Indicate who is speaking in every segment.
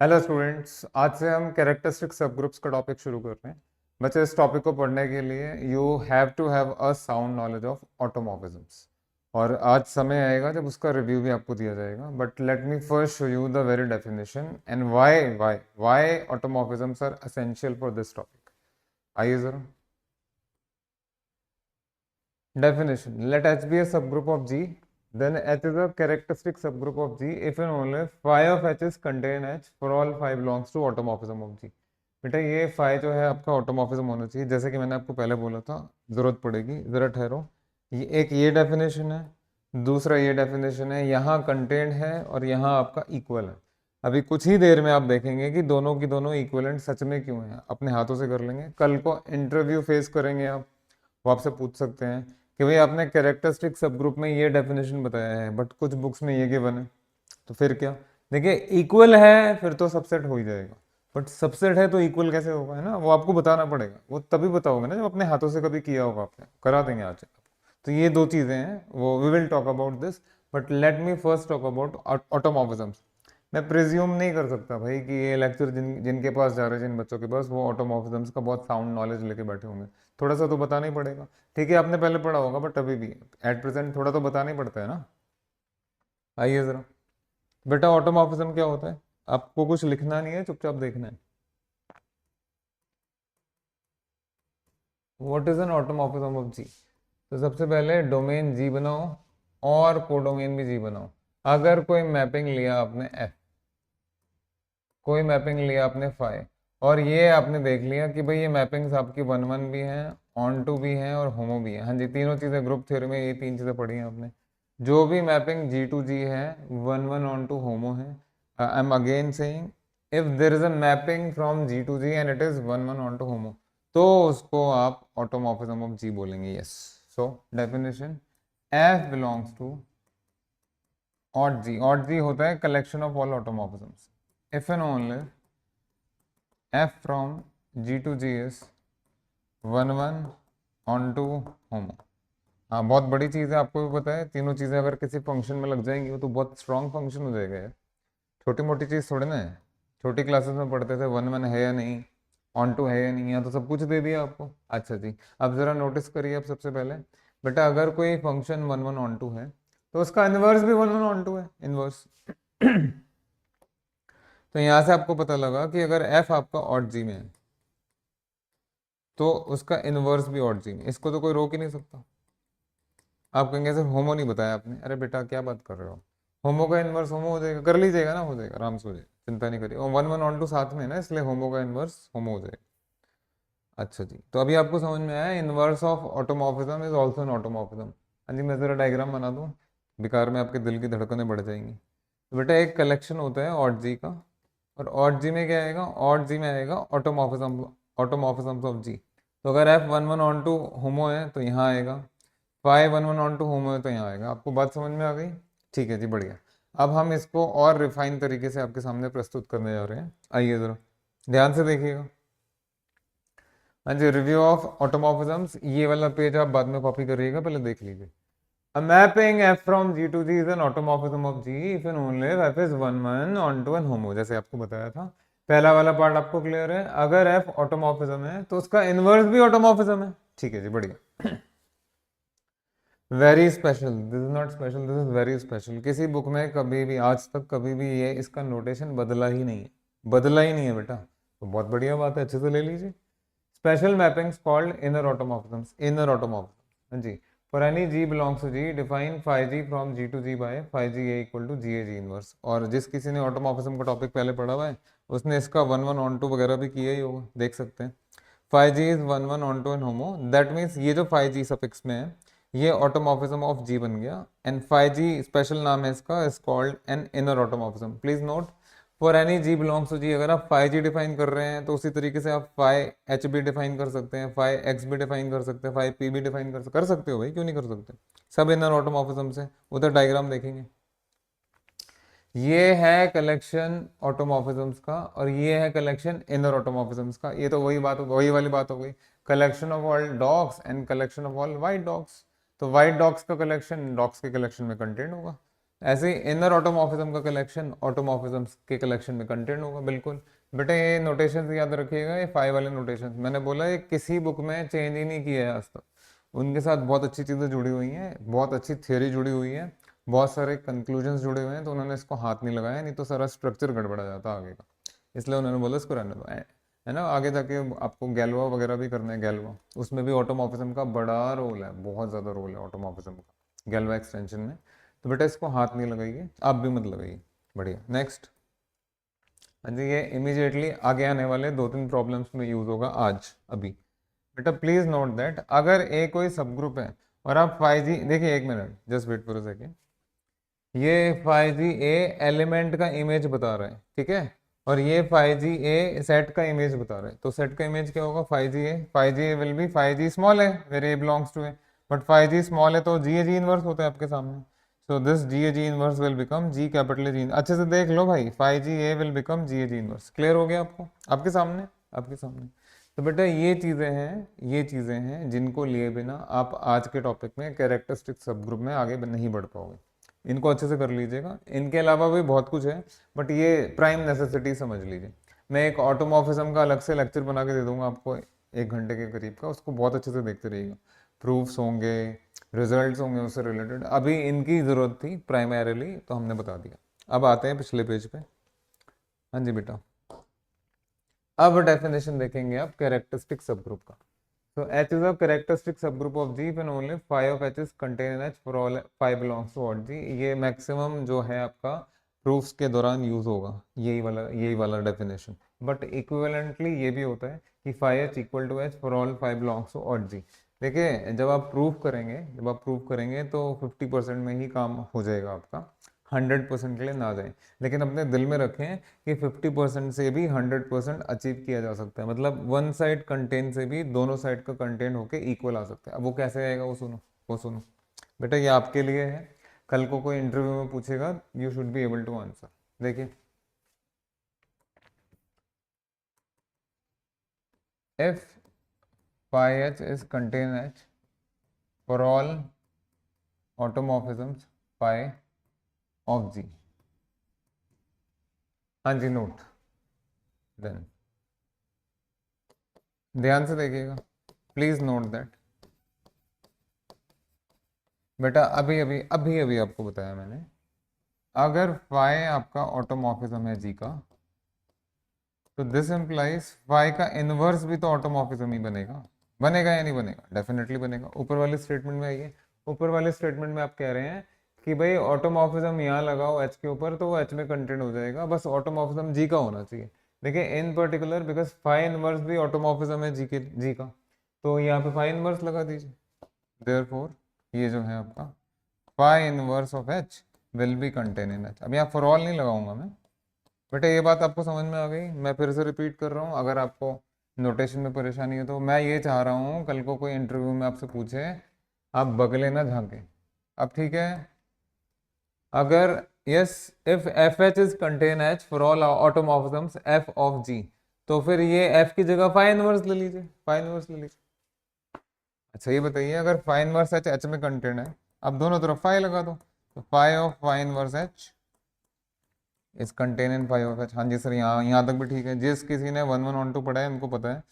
Speaker 1: Hello students, आज से हम कैरेक्टरिस्टिक सब ग्रुप्स का टॉपिक शुरू कर रहे हैं। बच्चे, इस टॉपिक को पढ़ने के लिए you have to have a sound knowledge of automorphisms. और आज समय आएगा जब उसका रिव्यू भी आपको दिया जाएगा, but let me first show you the very definition and why automorphisms are essential for this topic. आइए जरा। Definition: let H be a subgroup of G, then H is a characteristic subgroup of G if and only phi of H's contain H for all phi belongs to automorphism of G। बेटा, ये phi जो है आपका automorphism होना चाहिए, जैसे कि मैंने आपको पहले बोला था। जरूरत पड़ेगी, जरा ठहरो। ये डेफिनेशन है, दूसरा ये डेफिनेशन है, यहाँ कंटेंट है और यहाँ आपका इक्वल है। अभी कुछ ही देर में आप देखेंगे कि दोनों की दोनों इक्वलेंट सच में क्यों हैं। अपने हाथों से कर लेंगे। कल को इंटरव्यू फेस करेंगे आप, वो आपसे पूछ सकते हैं कि भाई आपने कैरेक्टरिस्टिक सब ग्रुप में ये डेफिनेशन बताया है बट कुछ बुक्स में ये गिवन है, तो फिर क्या। देखिए, इक्वल है फिर तो सबसेट हो ही जाएगा, बट सबसेट है तो इक्वल कैसे होगा, है ना। वो आपको बताना पड़ेगा, वो तभी बताओगे ना जब अपने हाथों से कभी किया होगा आपने। करा देंगे आज। तो ये दो चीजें हैं, वो we will talk about this. But let me first talk about automorphisms. मैं प्रिज्यूम नहीं कर सकता भाई कि ये लेक्चर जिनके पास जा रहे हैं, जिन बच्चों के पास, वो ऑटोमॉर्फिज्म्स का बहुत साउंड नॉलेज लेके बैठे होंगे। थोड़ा सा तो बताना ही पड़ेगा। ठीक है, आपने पहले पढ़ा होगा, बट अभी भी एट प्रेजेंट थोड़ा तो बताना ही पड़ता है ना। आइए जरा। बेटा, ऑटोमॉर्फिज्म क्या होता है? आपको कुछ लिखना नहीं है, चुपचाप देखना है। What is an automorphism of G? तो सबसे पहले डोमेन जी बनाओ और कोडोमेन भी जी बनाओ। अगर कोई मैपिंग लिया आपने एफ, कोई मैपिंग लिया आपने फाइव, और ये आपने देख लिया कि भाई ये मैपिंग्स आपकी वन वन भी हैं, ऑन टू भी हैं और होमो भी है। हाँ जी, तीनों चीज़ें ग्रुप थ्योरी में ये तीन चीज़ें पढ़ी हैं आपने। जो भी मैपिंग जी टू जी है, one one onto homo है। I am again saying, if there is a mapping from G to G and it is one one onto homo, तो उसको आप ऑटोमॉर्फिज्म ऑफ जी बोलेंगे। Yes. So definition: f belongs to aut G. Aut G होता है collection of all automorphisms if and only f from G to G is one one onto homo. हाँ, बहुत बड़ी चीज़ है, आपको भी पता है। तीनों चीज़ें अगर किसी फंक्शन में लग जाएंगी तो बहुत स्ट्रॉन्ग फंक्शन हो जाएगा यार। छोटी मोटी चीज़ थोड़ी ना है। छोटी क्लासेस में पढ़ते थे वन वन है या नहीं, ऑन टू है या नहीं, यहाँ तो सब कुछ दे दिया आपको। अच्छा जी, अब ज़रा नोटिस करिए। अब सबसे पहले बेटा, अगर कोई function one one onto है तो उसका इनवर्स भी वन वन ऑन टू है, इनवर्स। तो यहाँ से आपको पता लगा कि अगर एफ आपका ऑड जी में है तो उसका इनवर्स भी ऑड जी में। इसको तो कोई रोक ही नहीं सकता। आप कहेंगे सर होमो नहीं बताया आपने। अरे बेटा, क्या बात कर रहे हो? होमो का इनवर्स होमो हो जाएगा, कर लीजिएगा ना, हो जाएगा आराम से, हो जाएगा, चिंता नहीं करिए। और वन वन ऑन टू साथ में है ना, इसलिए होमो का इनवर्स होमो हो जाएगा। अच्छा जी, तो अभी आपको समझ में आया inverse of automorphism is also an automorphism. हाँ जी, मैं जरा डायग्राम बना दूँ, बेकार में आपके दिल की धड़कनें बढ़ जाएंगी। तो बेटा, एक कलेक्शन होता है ऑड जी का, और ऑड जी में क्या आएगा? ऑड जी में आएगा ऑटोमॉर्फिज्म, ऑटोमॉर्फिज्म ऑफ जी। तो अगर f one one onto homo है तो यहाँ आएगा, phi one one onto homo है तो यहाँ आएगा। आपको बात समझ में आ गई? ठीक है जी, बढ़िया। अब हम इसको और रिफाइन तरीके से आपके सामने प्रस्तुत करने जा रहे हैं। आइए जरा ध्यान से देखिएगा। हाँ जी, रिव्यू ऑफ ऑटोमॉर्फिज्म्स, ये वाला पेज आप बाद में कॉपी करिएगा, पहले देख लीजिए। A mapping f from G to G is an automorphism of G if and only if f is one one onto an homo, जैसे आपको बताया था। पहला वाला पार्ट आपको क्लियर है? अगर f ऑटोमॉर्फिज्म है तो उसका इनवर्स भी ऑटोमॉर्फिज्म है। ठीक है जी, बढ़िया। Very special, this is not special, this is very special. किसी बुक में कभी भी आज तक कभी भी ये इसका नोटेशन बदला ही नहीं है, बदला ही नहीं है बेटा। तो बहुत बढ़िया बात है, अच्छे से ले लीजिए। Special mappings called inner automorphisms, inner automorphism. हाँ जी। For any g belongs to G define phi g from G to G by phi g a equal to g A ji inverse. और जिस किसी ने ऑटोमॉर्फिज्म का topic पहले पढ़ा हुआ है उसने इसका वन वन ऑन टू वगैरह भी किया ही होगा, देख सकते हैं। Five G is one one onto an homo, that means ये जो फाइव जी सफिक्स में है ये ऑटोमॉर्फिज्म ऑफ जी बन गया। एंड फाइव जी स्पेशल नाम है इसका, is called an inner automorphism. Please note, for any g belongs to G, अगर आप फाइव जी डिफाइन कर रहे हैं तो उसी तरीके से आप फाइव एच भी डिफाइन कर सकते हैं, फाइव एक्स भी डिफाइन कर सकते हैं, फाइव पी भी डिफाइन कर सकते हो भाई, क्यों नहीं कर सकते? सब इनर ऑटोमॉर्फिज्म से। उधर डायग्राम देखेंगे, ये है कलेक्शन ऑटोमॉर्फिज्म्स का और ये है कलेक्शन इनर ऑटोमॉर्फिज्म्स का। ये तो वही बात, वही वाली बात हो गई, collection of all dogs and collection of all white dogs. तो वाइट डॉग्स का कलेक्शन डॉग्स के कलेक्शन में कंटेंट होगा, ऐसे ही इनर ऑटोमॉर्फिज्म का कलेक्शन ऑटोमॉर्फिज्म्स के कलेक्शन में कंटेंट होगा, बिल्कुल। बेटा ये नोटेशन याद रखिएगा, ये 5 वाले नोटेशन मैंने बोला ये किसी बुक में चेंज ही नहीं किया है आज तक। उनके साथ बहुत अच्छी चीज़ें जुड़ी हुई हैं, बहुत अच्छी थियोरी जुड़ी हुई है, बहुत सारे कंक्लूजन्स जुड़े हुए हैं, तो उन्होंने इसको हाथ नहीं लगाया, नहीं तो सारा स्ट्रक्चर गड़बड़ा जाता आगे का। इसलिए उन्होंने बोला इसको रहने दो, है ना। आगे जाके आपको गैल्वा वगैरह भी करना है, गैल्वा उसमें भी ऑटोमॉर्फिज्म का बड़ा रोल है, बहुत ज़्यादा रोल है ऑटोमॉर्फिज्म का गैल्वा एक्सटेंशन में। तो बेटा इसको हाथ नहीं लगाइए, आप भी मत लगाइए। बढ़िया, नेक्स्ट। हाँ जी, ये इमीडिएटली आगे आने वाले 2-3 प्रॉब्लम्स में यूज होगा आज अभी। बेटा प्लीज नोट दैट अगर ए कोई सब ग्रुप है और आप 5G देखिए, 1 minute just wait for a second. ये 5G ए एलिमेंट का इमेज बता रहा है, ठीक है, और ये 5G ए सेट का इमेज बता रहा है। तो सेट का इमेज क्या होगा? 5G a will be 5G small है where a belongs to a, but 5G small है तो जी इनवर्स होता है आपके सामने। So this g inverse will become g capital G. अच्छे से देख लो भाई, 5G a will become g inverse. Clear हो गया आपको? आपके सामने, आपके सामने। तो बेटा ये चीजें हैं, ये चीजें हैं जिनको लिए बिना आप आज के टॉपिक में कैरेक्टरिस्टिक सब ग्रुप में आगे नहीं बढ़ पाओगे। इनको अच्छे से कर लीजिएगा। इनके अलावा भी बहुत कुछ है, बट ये प्राइम नेसेसिटी समझ लीजिए। मैं एक ऑटोमॉर्फिज्म का अलग से लेक्चर बना के दे दूंगा आपको 1 घंटे के करीब का, उसको बहुत अच्छे से देखते रहिएगा। प्रूफ्स होंगे, रिजल्ट्स होंगे उससे रिलेटेड। अभी इनकी ज़रूरत थी प्राइमरीली, तो हमने बता दिया। अब आते हैं पिछले पेज पे। हाँ जी बेटा, अब डेफिनेशन देखेंगे आप कैरेक्टरिस्टिक सब ग्रुप का। So H is a characteristic subgroup of G when only 5 of H is contained in H for all 5 belongs to odd G। ये मैक्सिमम जो है आपका प्रूफ्स के दौरान यूज होगा, यही वाला डेफिनेशन। बट इक्विवेलेंटली ये भी होता है कि 5H equal to H for all 5 belongs to odd G। देखिए जब आप प्रूव करेंगे तो 50% में ही काम हो जाएगा आपका, 100% के लिए ना जाए। लेकिन अपने दिल में रखें कि 50% से भी 100% अचीव किया जा सकता है, मतलब वन साइड कंटेंट से भी दोनों साइड का कंटेंट होके इक्वल आ सकता है। अब वो कैसे आएगा वो सुनो, वो सुनो। बेटा ये आपके लिए है, कल को कोई इंटरव्यू में पूछेगा, you should be able to answer. देखिए, if phi h is contain h for all automorphisms phi of G। हाँ जी, नोट देन, ध्यान से देखिएगा, प्लीज नोट दैट। बेटा अभी अभी अभी अभी आपको बताया मैंने, अगर फाई आपका ऑटोमॉर्फिज्म है जी का, तो दिस इंप्लाइज फाई का इनवर्स भी तो ऑटोमॉर्फिज्म ही बनेगा। बनेगा या नहीं बनेगा? डेफिनेटली बनेगा। ऊपर वाले स्टेटमेंट में आइए, ऊपर वाले स्टेटमेंट में आप कह रहे हैं कि भाई ऑटोमॉर्फिज्म यहाँ लगाओ एच के ऊपर तो वो एच में कंटेंट हो जाएगा, बस ऑटोमॉर्फिज्म जी का होना चाहिए। देखिए in particular because phi inverse भी ऑटोमॉर्फिज्म है जी का, तो यहाँ पे फाई इनवर्स लगा दीजिए। देयरफॉर ये जो है आपका phi inverse of H will be contain in H. अब यहाँ फॉर ऑल नहीं लगाऊंगा मैं। बेटा ये बात आपको समझ में आ गई? मैं फिर से रिपीट कर रहा हूँ, अगर आपको नोटेशन में परेशानी है तो मैं ये चाह रहा हूँ कल को कोई इंटरव्यू में आपसे पूछे, आप बगले ना झांके। अब ठीक है, अगर yes if f H is contain H for all automorphisms f of G, तो फिर ये एफ की जगह फाई इनवर्स ले लीजिए, फाई इनवर्स ले लीजिए। अच्छा ये बताइए, अगर फाई इनवर्स एच एच में कंटेन है, अब दोनों तरफ फाई लगा दो, तो phi of phi inverse H is contain in phi of H. हाँ जी सर, यहाँ तक भी ठीक है। जिस किसी ने 1 1 1 2 पढ़ा है उनको पता है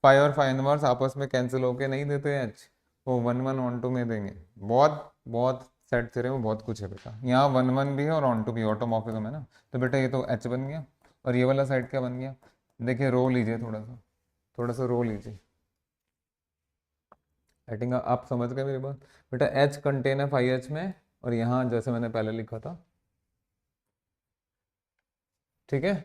Speaker 1: फाइव और फाइव इनवर्स आपस में कैंसिल होके नहीं देते एच, वो 1 1 1 2 में देंगे। बहुत बहुत सेट थ्योरी में बहुत कुछ है बेटा, यहाँ 1 1 भी है और ऑन टू भी ऑटोमॉर्फिज्म है ना, तो बेटा ये तो एच बन गया। और ये वाला साइड क्या बन गया? देखिए रो लीजिए, थोड़ा सा रो लीजिए। आई थिंक आप समझ गए मेरी बात। बेटा एच कंटेन है फाइव एच में, और यहाँ जैसे मैंने पहले लिखा था, ठीक है।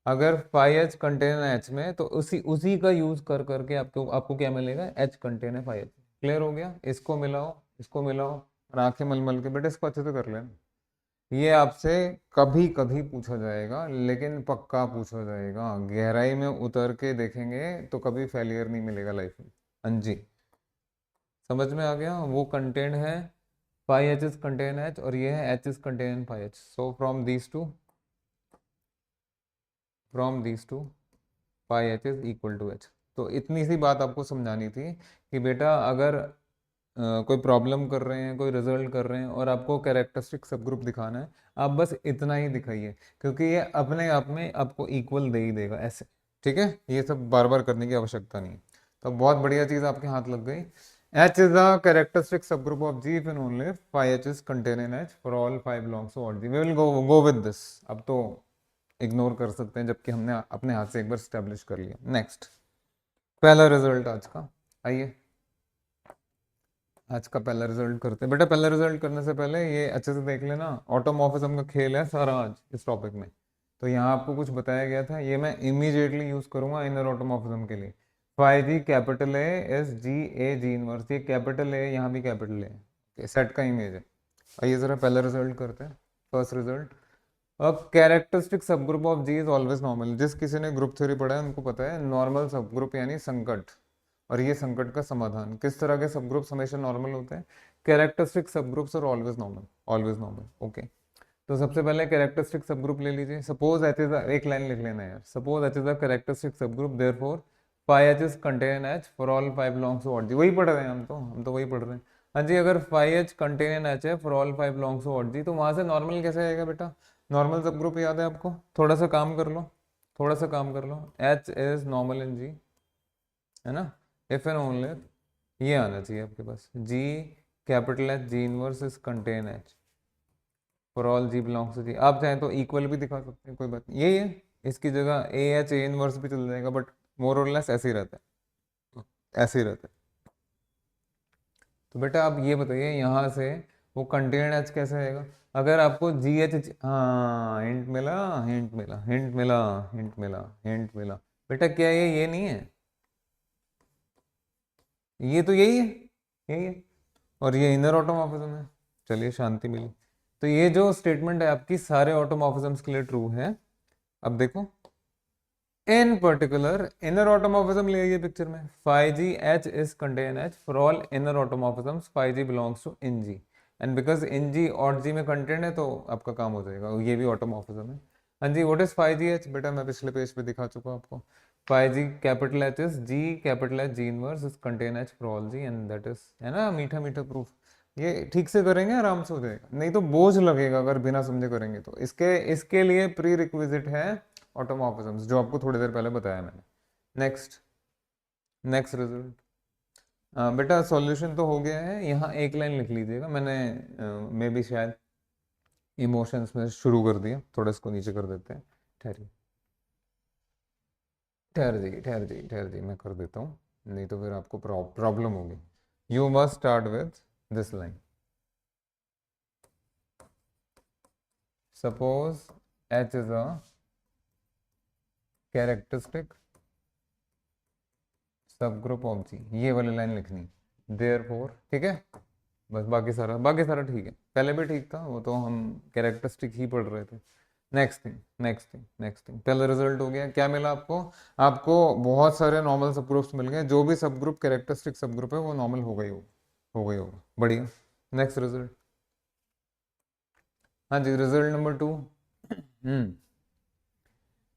Speaker 1: अगर फाइव एच कंटेन है एच में, तो उसी उसी का यूज कर करके आपको आपको क्या मिलेगा? एच कंटेन है फाइव एच। क्लियर हो गया? इसको मिलाओ, इसको मिलाओ, और आंखें मल मल के बेटे इसको अच्छे से कर लेना। ये आपसे कभी कभी पूछा जाएगा, लेकिन पक्का पूछा जाएगा। गहराई में उतर के देखेंगे तो कभी फेलियर नहीं मिलेगा लाइफ में। हाँ जी, समझ में आ गया? वो कंटेंट है five H is contain H, और ये है H is contain five H. So from these two phi H is equal to H. तो इतनी सी बात आपको समझानी थी कि बेटा अगर कोई प्रॉब्लम कर रहे हैं, कोई रिजल्ट कर रहे हैं और आपको कैरेक्टरिस्टिक सब ग्रुप दिखाना है, आप बस इतना ही दिखाइए, क्योंकि ये अपने आप में आपको इक्वल दे ही देगा ऐसे। ठीक है, ये सब बार बार करने की आवश्यकता नहीं है। तो बहुत बढ़िया चीज़ आपके हाथ लग गई। H is a characteristic subgroup of G if and only if phi H is contained in H for all phi belongs to odd G. We will go with this. अब तो इग्नोर कर सकते हैं, जबकि हमने अपने हाथ से एक बार स्टैब्लिश कर लिया। नेक्स्ट, पहला रिजल्ट आज का, आइए आज का पहला रिजल्ट करते हैं। बेटा पहला रिजल्ट करने से पहले ये अच्छे से देख लेना, ऑटोमॉर्फिज्म का खेल है सारा आज इस टॉपिक में। तो यहाँ आपको कुछ बताया गया था, ये मैं इमीडिएटली यूज करूंगा इनर ऑटोमॉर्फिज्म के लिए। Phi G capital A as G A ji inverse, ये कैपिटल ए, यहाँ भी कैपिटल ए, सेट का इमेज है। आइए जरा पहला रिजल्ट करते हैं। फर्स्ट रिजल्ट, अब characteristic subgroup of G is always normal. जिस किसी ने ग्रुप थ्योरी पढ़ा है उनको पता है नॉर्मल सब ग्रुप यानी संकट, और ये संकट का समाधान। किस तरह के सब ग्रुप्स हमेशा नॉर्मल होते हैं? कैरेक्टरिस्टिक सब ग्रुप्स और always normal, always normal. Okay, तो सबसे पहले कैरेक्टरिस्टिक सब ग्रुप ले लीजिए। सपोज एच इज, एक लाइन लिख लेना यार, suppose H is a characteristic subgroup, therefore phi H is contain H for all phi belongs to aut G. वही पढ़ रहे हैं हम तो वही पढ़ रहे हैं। हाँ जी, अगर फाई एच कंटेन एच है for all phi belongs to aut G, तो वहां से नॉर्मल कैसे आएगा बेटा? नॉर्मल सब ग्रुप याद है आपको? थोड़ा सा काम कर लो, थोड़ा सा काम कर लो। H is normal in G, है ना? इफ एंड ओनली ये आना चाहिए आपके पास, g capital H ji inverse is contain H for all g belongs to G. आप चाहें तो इक्वल भी दिखा सकते हैं, कोई बात नहीं, यही है। इसकी जगह ए एच ए इनवर्स भी चल जाएगा, बट मोर और लेस ऐसे ही रहता है, ऐसे ही रहता है। तो बेटा आप ये बताइए यहाँ से वो कंटेन एच कैसे आएगा? अगर आपको जी एच, हाँ हिंट मिला, हिंट मिला, हिंट मिला, हिंट मिला, हिंट मिला। बेटा क्या ये नहीं है? ये तो यही है, यही है, और ये इनर ऑटोमॉर्फिज्म है। चलिए शांति मिली। तो ये जो स्टेटमेंट है आपकी सारे ऑटोमॉर्फिज्म्स के लिए ट्रू है। अब देखो, इन पर्टिकुलर इनर ऑटोमॉर्फिज्म ले आइए पिक्चर में। Phi ji H is contain H for all inner automorphisms, phi g belongs to Inn G, and because Inn G और जी में कंटेंट है तो आपका काम हो जाएगा, ये भी ऑटोमॉर्फिज्म है। हाँ जी, what is phi ji H? बेटा मैं पिछले पेज पे दिखा चुका हूं आपको। Phi G capital H is G capital H ji inverse is contain H for all G, and that is, है ना, मीठा मीठा प्रूफ। ये ठीक से करेंगे आराम से हो जाएगा, नहीं तो बोझ लगेगा अगर बिना समझे करेंगे तो। इसके इसके लिए प्री रिक्विजिट है ऑटोमॉर्फिज्म्स, जो आपको थोड़ी देर पहले बताया मैंने। Next, next result. बेटा सॉल्यूशन तो हो गया है, यहाँ एक लाइन लिख लीजिएगा। मैंने मे भी शायद इमोशंस में शुरू कर दिया, थोड़ा इसको नीचे कर देते हैं। ठहरिए, ठहर जी मैं कर देता हूँ, नहीं तो फिर आपको प्रॉब्लम होगी। You must start with this line, suppose H is a characteristic subgroup of जी, ये वाली लाइन लिखनी, देयरफॉर, ठीक है? बस बाकी सारा ठीक है, पहले भी ठीक था, वो तो हम कैरेक्टरिस्टिक ही पढ़ रहे थे। Next thing, next thing, next thing, पहला रिजल्ट हो गया। क्या मिला आपको? आपको बहुत सारे नॉर्मल सब ग्रुप्स मिल गए। जो भी सब ग्रुप कैरेक्टरिस्टिक सब ग्रुप है वो नॉर्मल हो गई हो गई होगा। बढ़िया, नेक्स्ट रिजल्ट। हाँ जी, result number 2।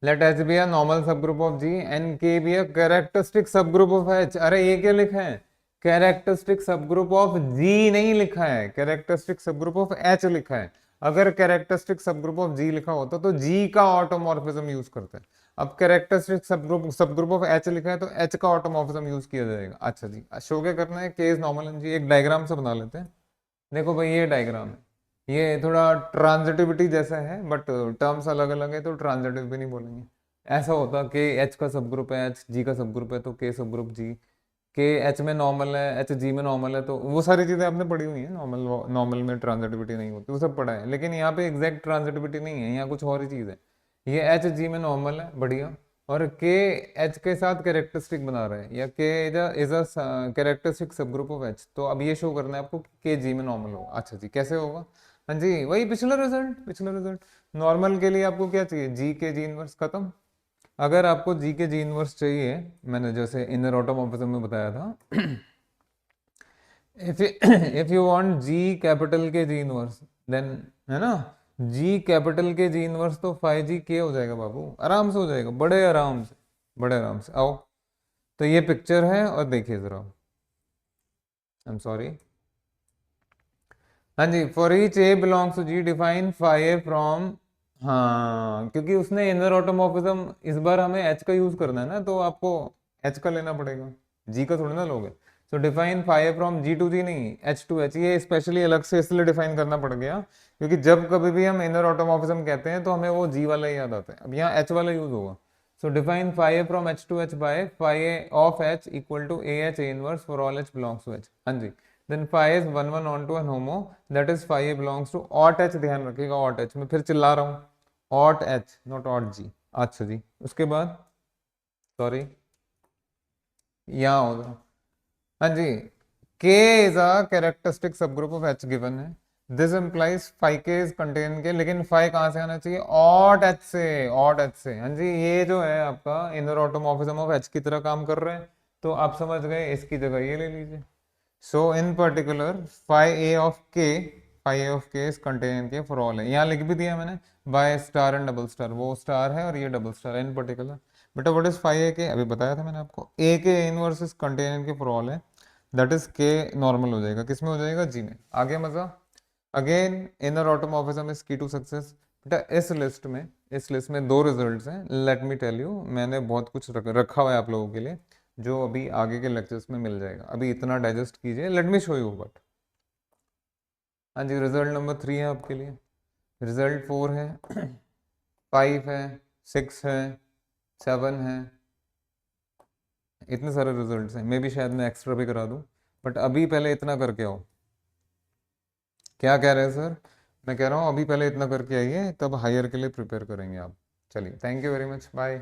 Speaker 1: Let H be a normal subgroup of G and K be a characteristic subgroup of H. अरे ये क्या लिखा है? कैरेक्टरिस्टिक सब ग्रुप ऑफ जी नहीं लिखा है, characteristic subgroup of H लिखा है। अगर कैरेक्टरिस्टिक सब ग्रुप ऑफ जी लिखा होता तो जी का ऑटोमॉर्फिज्म यूज करते हैं। अब characteristic subgroup of H लिखा है तो एच का ऑटोमॉर्फिज्म यूज किया जाएगा। अच्छा जी, शो क्या करना है? के इज नॉर्मल इन जी। एक डायग्राम से बना लेते हैं। देखो भाई ये डायग्राम है, ये थोड़ा ट्रांजिटिविटी जैसा है, बट टर्म्स अलग अलग है तो ट्रांजिटिव भी नहीं बोलेंगे। ऐसा होता कि एच का सब ग्रुप है, एच जी का सब ग्रुप है तो के सब ग्रुप जी, के एच में नॉर्मल है, एच जी में नॉर्मल है, तो वो सारी चीजें आपने पढ़ी हुई है। नॉर्मल नॉर्मल में ट्रांजिटिविटी नहीं होती, वो सब पढ़ा है। लेकिन यहाँ पे एग्जैक्ट ट्रांजिटिविटी नहीं है, यहाँ कुछ और ही चीज है। ये एच जी में नॉर्मल है, बढ़िया, और के एच के साथ कैरेक्टरिस्टिक बना रहे हैं, या के is a characteristic subgroup of H. तो अब ये शो करना है आपको के जी में नॉर्मल होगा। अच्छा जी, कैसे होगा? हाँ जी, वही पिछला रिजल्ट, पिछला रिजल्ट। नॉर्मल के लिए आपको क्या चाहिए? जी के जी इनवर्स, खत्म। अगर आपको जी के जी इनवर्स चाहिए, मैंने जैसे इनर ऑटोमॉर्फिज्म में बताया था, if you want G capital के जी इनवर्स, देन, है ना, जी कैपिटल के जी इनवर्स तो फाइव जी के हो जाएगा बाबू, आराम से हो जाएगा, बड़े आराम से, बड़े आराम से। आओ, तो ये पिक्चर है और देखिए जरा, आई एम सॉरी, हाँ जी, for each a belongs to G define phi A from, हाँ क्योंकि उसने इनर ऑटोमॉर्फिज्म, इस बार हमें एच का यूज करना है ना, तो आपको एच का लेना पड़ेगा, जी का थोड़ी ना लोगे। So define phi A from G to G नहीं, एच टू एच, ये स्पेशली अलग से इसलिए डिफाइन करना पड़ गया क्योंकि जब कभी भी हम इनर ऑटोमॉर्फिज्म कहते हैं तो हमें वो जी वाला ही याद आता है, अब यहाँ एच वाला यूज होगा। So define phi A from H to H by phi A of H equal to A H A inverse for all H belongs to H. हाँ जी, then phi is 1 1 onto an homo, that is phi a belongs to ought h, ध्यान रखिएगा ought h, मैं फिर चिल्ला रहा हूँ ought h not ought g। अच्छा जी, उसके बाद सॉरी यहाँ होगा, हाँ जी, k is a characteristic subgroup of h given है, this implies phi k is contained के, लेकिन phi कहाँ से आना चाहिए, ought h से, ought h से। हाँ जी, ये जो है आपका inner automorphism of h की तरह काम कर रहे हैं, तो आप समझ गए, इसकी जगह ये ले लीजिए। So in particular phi a of k, phi a of k is contained in k for all है, यहाँ लिख भी दिया मैंने by star and double star, वो स्टार है और ये डबल स्टार है इन पर्टिकुलर। बेटा what is phi a k, अभी बताया था मैंने आपको, a के इनवर्स इज कंटेन के फॉर ऑल है, दैट इज k नॉर्मल हो जाएगा, किस में हो जाएगा, जी में। आगे मजा, अगेन इनर ऑटोमॉर्फिज्म इज की टू सक्सेस। बेटा इस लिस्ट में दो रिजल्ट्स हैं, लेट मी टेल यू, मैंने बहुत कुछ रखा हुआ है आप लोगों के लिए जो अभी आगे के लेक्चर्स में मिल जाएगा, अभी इतना डाइजेस्ट कीजिए, let me show you but. हाँ जी, रिजल्ट नंबर 3 है आपके लिए, रिजल्ट 4 है, 5 है, 6 है, 7 है, इतने सारे रिजल्ट्स हैं, मे भी शायद मैं एक्स्ट्रा भी करा दूं, बट अभी पहले इतना करके आओ। क्या कह रहे हैं सर, मैं कह रहा हूँ अभी पहले इतना करके आइए, तब हायर के लिए प्रिपेयर करेंगे आप। चलिए, thank you very much, bye.